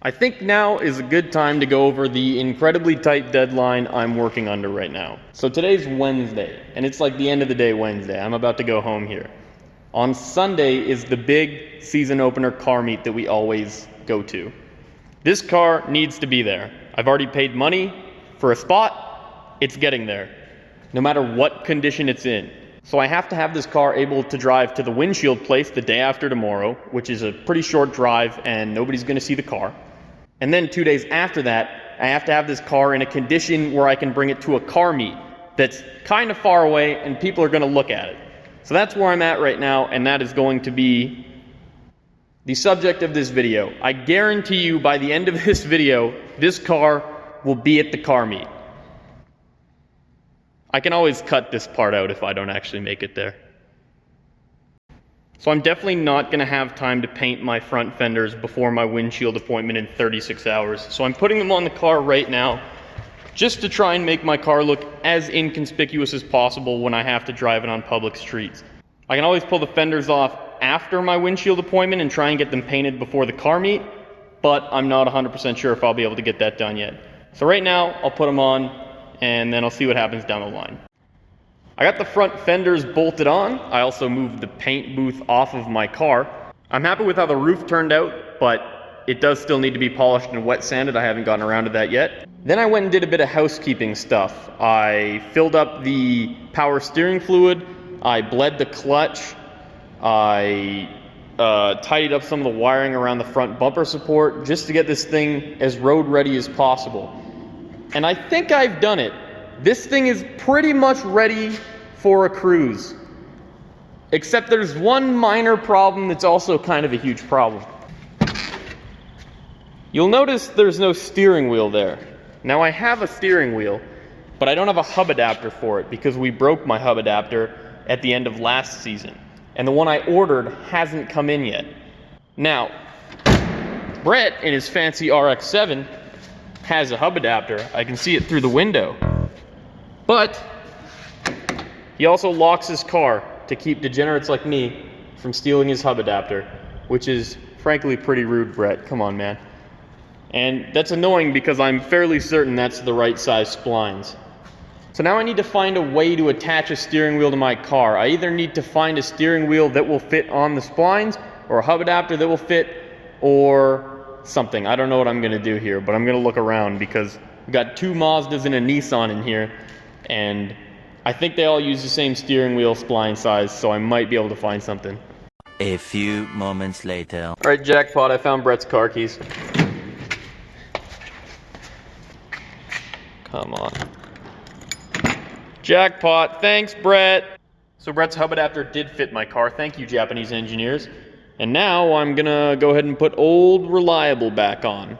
I think now is a good time to go over the incredibly tight deadline I'm working under right now. So today's Wednesday, and it's like the end of the day Wednesday. I'm about to go home here. On Sunday is the big season opener car meet that we always go to. This car needs to be there. I've already paid money for a spot. It's getting there, no matter what condition it's in. So I have to have this car able to drive to the windshield place the day after tomorrow, which is a pretty short drive and nobody's going to see the car. And then 2 days after that, I have to have this car in a condition where I can bring it to a car meet that's kind of far away and people are going to look at it. So that's where I'm at right now, and that is going to be the subject of this video. I guarantee you by the end of this video, this car will be at the car meet. I can always cut this part out if I don't actually make it there. So I'm definitely not going to have time to paint my front fenders before my windshield appointment in 36 hours. So I'm putting them on the car right now just to try and make my car look as inconspicuous as possible when I have to drive it on public streets. I can always pull the fenders off after my windshield appointment and try and get them painted before the car meet, but I'm not 100% sure if I'll be able to get that done yet. So right now, I'll put them on, and then I'll see what happens down the line. I got the front fenders bolted on. I also moved the paint booth off of my car. I'm happy with how the roof turned out, but it does still need to be polished and wet sanded. I haven't gotten around to that yet. Then I went and did a bit of housekeeping stuff. I filled up the power steering fluid. I bled the clutch. I tidied up some of the wiring around the front bumper support just to get this thing as road ready as possible. And I think I've done it. This thing is pretty much ready for a cruise. Except there's one minor problem that's also kind of a huge problem. You'll notice there's no steering wheel there. Now I have a steering wheel, but I don't have a hub adapter for it because we broke my hub adapter at the end of last season. And the one I ordered hasn't come in yet. Now, Brett in his fancy RX-7 has a hub adapter. I can see it through the window. But he also locks his car to keep degenerates like me from stealing his hub adapter, which is frankly pretty rude, Brett. Come on, man. And that's annoying because I'm fairly certain that's the right size splines. So now I need to find a way to attach a steering wheel to my car. I either need to find a steering wheel that will fit on the splines, or a hub adapter that will fit, or something. I don't know what I'm going to do here, but I'm going to look around because we've got two Mazdas and a Nissan in here, and I think they all use the same steering wheel spline size, so I might be able to find something. A few moments later. All right, jackpot, I found Brett's car keys. Come on. Jackpot, thanks Brett. So Brett's hub adapter did fit my car, thank you Japanese engineers. And now I'm gonna go ahead and put old reliable back on.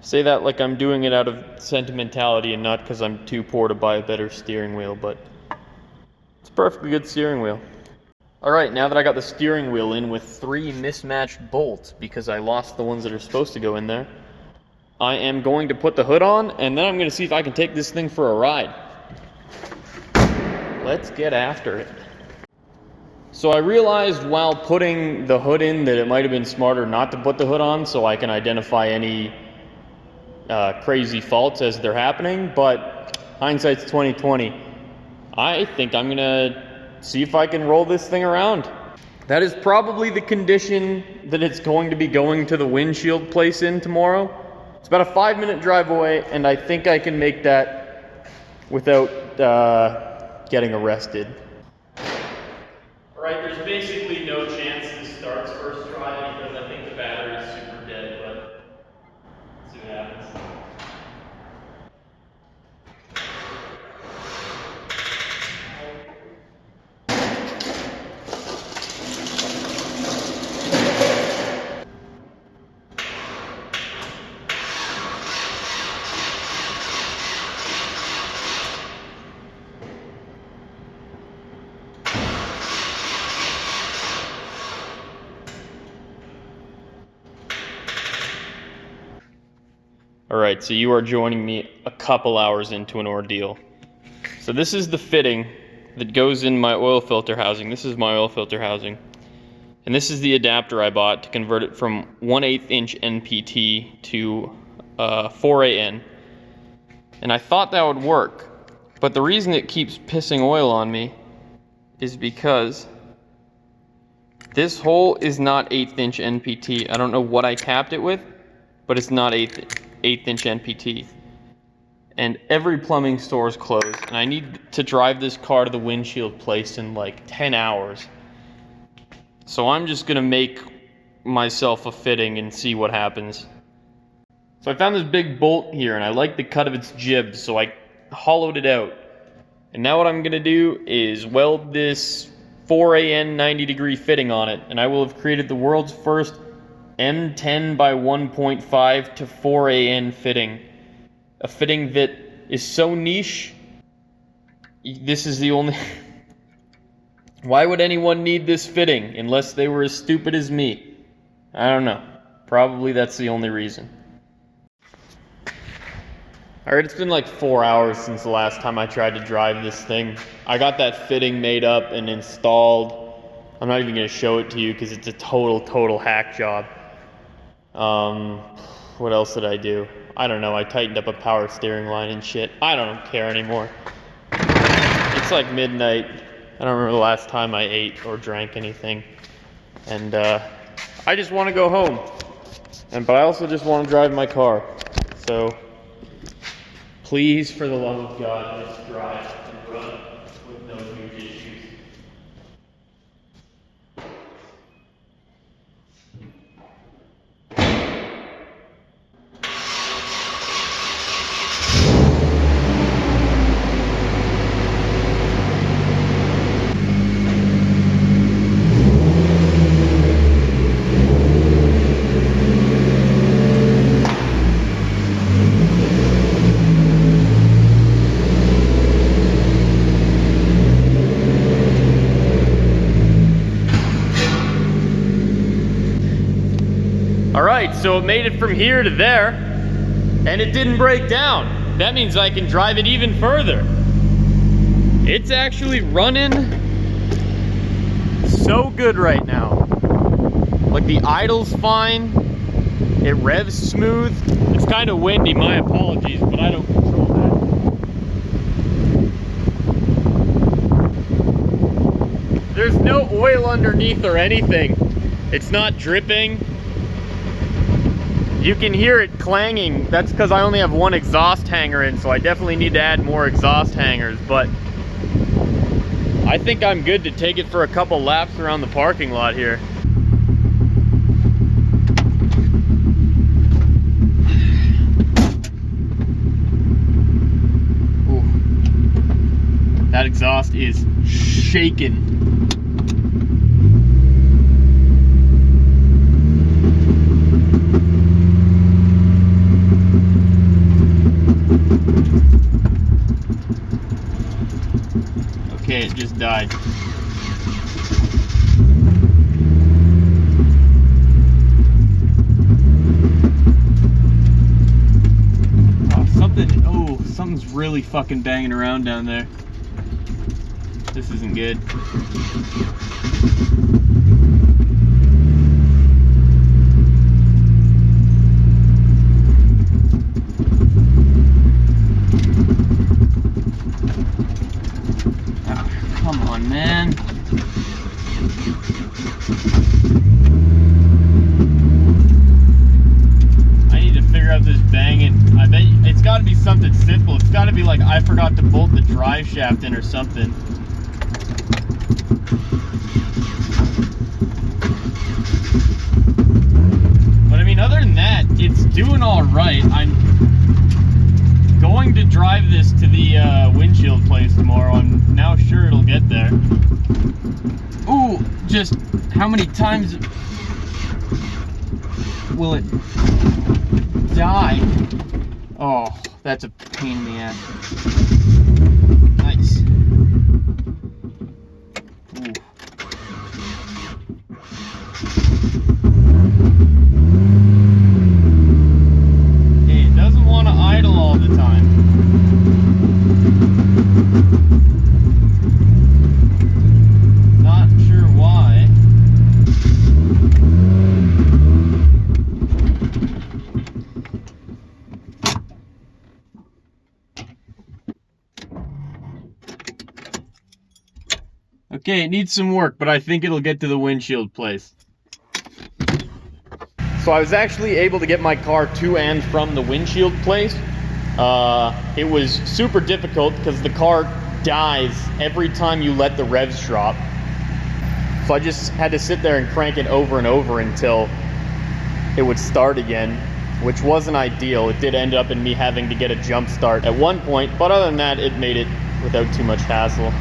Say that like I'm doing it out of sentimentality and not because I'm too poor to buy a better steering wheel, but it's a perfectly good steering wheel. Alright, now that I got the steering wheel in with 3 mismatched bolts because I lost the ones that are supposed to go in there, I am going to put the hood on and then I'm going to see if I can take this thing for a ride. Let's get after it. So I realized while putting the hood in that it might have been smarter not to put the hood on so I can identify any crazy faults as they're happening, but hindsight's 2020. I think I'm gonna see if I can roll this thing around. That is probably the condition that it's going to be going to the windshield place in tomorrow. It's about a 5-minute drive away, and I think I can make that without getting arrested. Alright, there's basically no chance this starts first try because I think the battery is super dead, but let's see what happens. Alright, so you are joining me a couple hours into an ordeal. So this is the fitting that goes in my oil filter housing. This is my oil filter housing. And this is the adapter I bought to convert it from 1/8 inch NPT to 4AN. And I thought that would work, but the reason it keeps pissing oil on me is because this hole is not 1/8 inch NPT. I don't know what I capped it with, but it's not 1/8 inch NPT. And every plumbing store is closed, and I need to drive this car to the windshield place in like 10 hours. So I'm just gonna make myself a fitting and see what happens. So I found this big bolt here, and I like the cut of its jib, so I hollowed it out. And now what I'm gonna do is weld this 4AN 90-degree fitting on it, and I will have created the world's first M10 by 1.5 to 4AN fitting. A fitting that is so niche, this is the only... Why would anyone need this fitting unless they were as stupid as me? I don't know. Probably that's the only reason. Alright, it's been like 4 hours since the last time I tried to drive this thing. I got that fitting made up and installed. I'm not even going to show it to you because it's a total hack job. What else did I do? I don't know. I tightened up a power steering line and shit. I don't care anymore. It's like midnight. I don't remember the last time I ate or drank anything. And I just want to go home. But I also just want to drive my car. So please, for the love of God, let's drive and run with no huge issues. Alright, so it made it from here to there, and it didn't break down. That means I can drive it even further. It's actually running so good right now. Like, the idle's fine, it revs smooth. It's kind of windy, my apologies, but I don't control that. There's no oil underneath or anything. It's not dripping. You can hear it clanging. That's because I only have one exhaust hanger in, so I definitely need to add more exhaust hangers, but I think I'm good to take it for a couple laps around the parking lot here. Ooh. That exhaust is shaking. Okay, it just died. Oh, something's really fucking banging around down there. This isn't good. Come on, man. I need to figure out this banging. I bet it's got to be something simple. It's got to be like I forgot to bolt the drive shaft in or something. But I mean, other than that, it's doing all right. I'm going to drive this to the windshield place tomorrow. I'm now sure it'll get there. Ooh, just how many times will it die? Oh, that's a pain in the ass. Nice. Ooh. It doesn't want to idle all the time. Not sure why. Okay, it needs some work, but I think it'll get to the windshield place. So I was actually able to get my car to and from the windshield place. It was super difficult because the car dies every time you let the revs drop. So I just had to sit there and crank it over and over until it would start again, which wasn't ideal. It did end up in me having to get a jump start at one point, but other than that, it made it without too much hassle.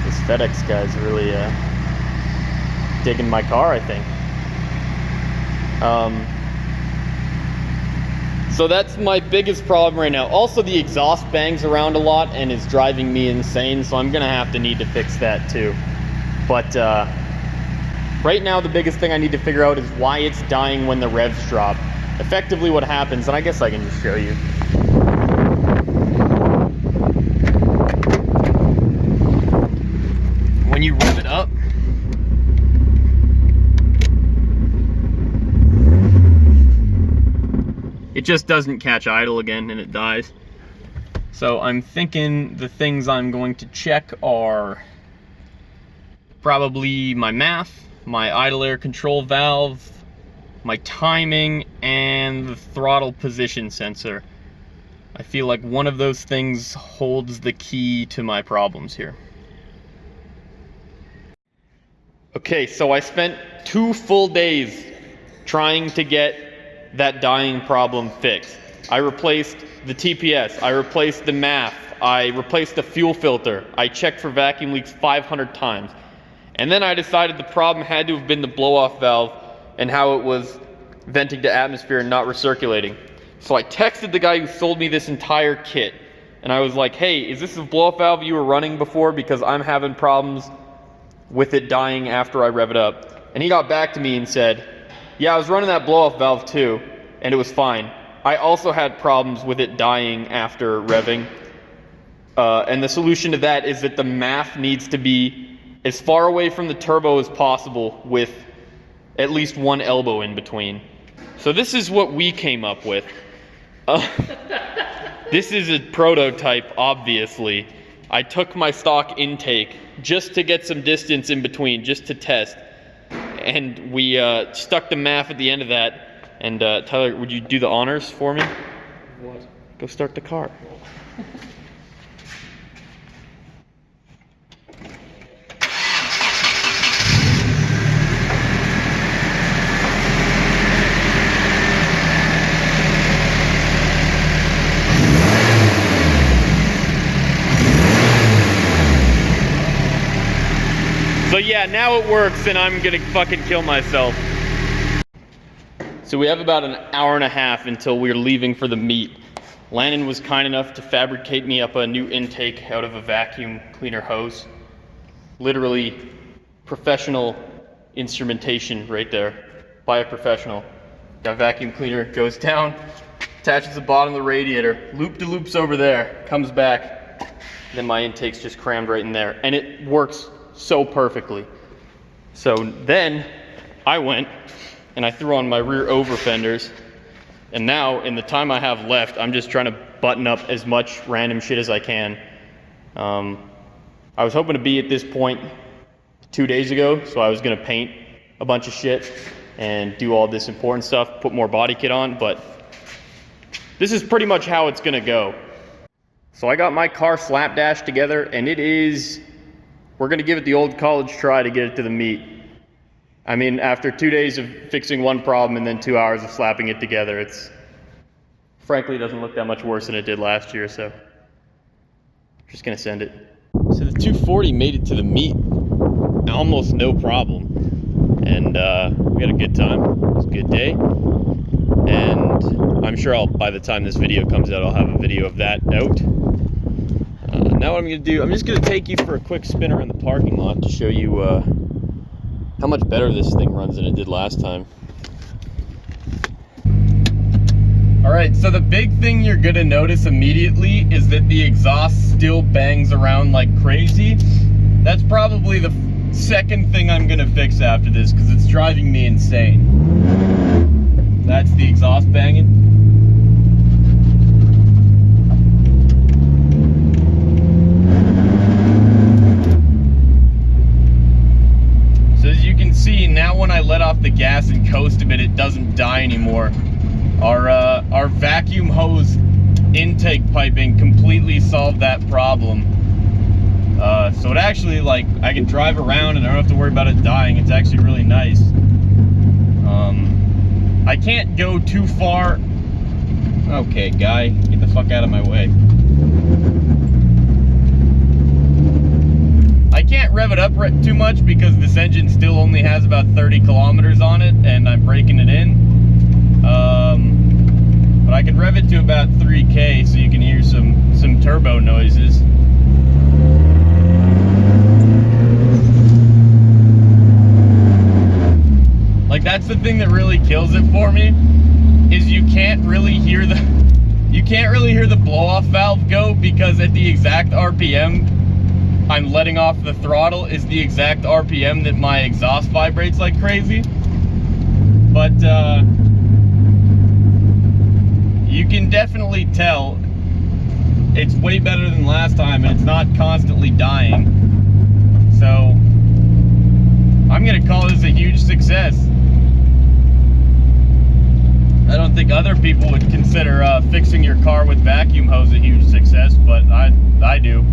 This FedEx guy's really digging my car, I think. So that's my biggest problem right now. Also, the exhaust bangs around a lot and is driving me insane, so I'm gonna need to fix that too. But right now, the biggest thing I need to figure out is why it's dying when the revs drop. Effectively what happens, and I guess I can just show you. When you rev it up, it just doesn't catch idle again and it dies. So I'm thinking the things I'm going to check are probably my MAF, my idle air control valve, my timing, and the throttle position sensor. I feel like one of those things holds the key to my problems here. Okay, so I spent 2 full days trying to get that dying problem fixed. I replaced the TPS, I replaced the MAF, I replaced the fuel filter, I checked for vacuum leaks 500 times. And then I decided the problem had to have been the blow-off valve and how it was venting to atmosphere and not recirculating. So I texted the guy who sold me this entire kit, and I was like, hey, is this the blow-off valve you were running before? Because I'm having problems with it dying after I rev it up. And he got back to me and said, yeah, I was running that blow-off valve too, and it was fine. I also had problems with it dying after revving. And the solution to that is that the MAF needs to be as far away from the turbo as possible with at least one elbow in between. So this is what we came up with. This is a prototype, obviously. I took my stock intake just to get some distance in between, just to test. And we stuck the MAF at the end of that. And Tyler, would you do the honors for me? What? Go start the car. So yeah, now it works and I'm gonna fucking kill myself. So we have about an hour and a half until we're leaving for the meet. Landon was kind enough to fabricate me up a new intake out of a vacuum cleaner hose. Literally professional instrumentation right there by a professional. Got a vacuum cleaner, goes down, attaches the bottom of the radiator, loop-de-loops over there, comes back, then my intake's just crammed right in there. And it works so perfectly. So then I went and I threw on my rear over fenders, and now in the time I have left, I'm just trying to button up as much random shit as I can. I was hoping to be at this point 2 days ago, so I was gonna paint a bunch of shit and do all this important stuff, put more body kit on, but this is pretty much how it's gonna go. So I got my car slapdash together, and we're gonna give it the old college try to get it to the meet. I mean, after 2 days of fixing one problem and then 2 hours of slapping it together, frankly doesn't look that much worse than it did last year, so just gonna send it. So the 240 made it to the meet, almost no problem, and we had a good time. It was a good day, and I'm sure by the time this video comes out, I'll have a video of that out. Now what I'm gonna do, I'm just gonna take you for a quick spin around the parking lot to show you how much better this thing runs than it did last time. All right, so the big thing you're gonna notice immediately is that the exhaust still bangs around like crazy. That's probably the second thing I'm gonna fix after this, because it's driving me insane. That's the exhaust banging. gas and coast a bit, it doesn't die anymore. Our vacuum hose intake piping completely solved that problem. So it actually, like, I can drive around and I don't have to worry about it dying. It's actually really nice. I can't go too far. Okay, guy, get the fuck out of my way. I can't rev it up too much because this engine still only has about 30 kilometers on it and I'm breaking it in. But I can rev it to about 3K so you can hear some turbo noises. Like, that's the thing that really kills it for me, is you can't really hear the blow-off valve go, because at the exact RPM I'm letting off the throttle is the exact RPM that my exhaust vibrates like crazy. But you can definitely tell it's way better than last time, and it's not constantly dying. So I'm gonna call this a huge success. I don't think other people would consider fixing your car with vacuum hose a huge success, but I do.